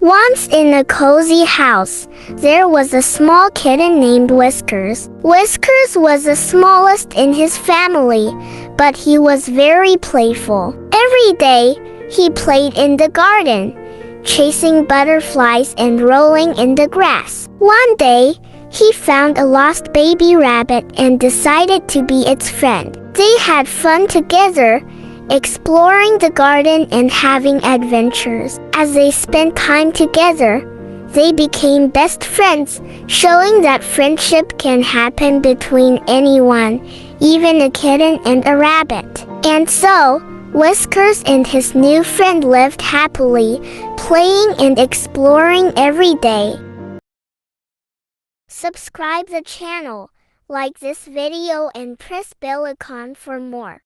Once in a cozy house, there was a small kitten named Whiskers. Whiskers was the smallest in his family, but he was very playful. Every day, he played in the garden, chasing butterflies and rolling in the grass. One day, he found a lost baby rabbit and decided to be its friend. They had fun together, exploring the garden and having adventures. As they spent time together, they became best friends, showing that friendship can happen between anyone, even a kitten and a rabbit. And so, Whiskers and his new friend lived happily, playing and exploring every day. Subscribe the channel, like this video and press bell icon for more.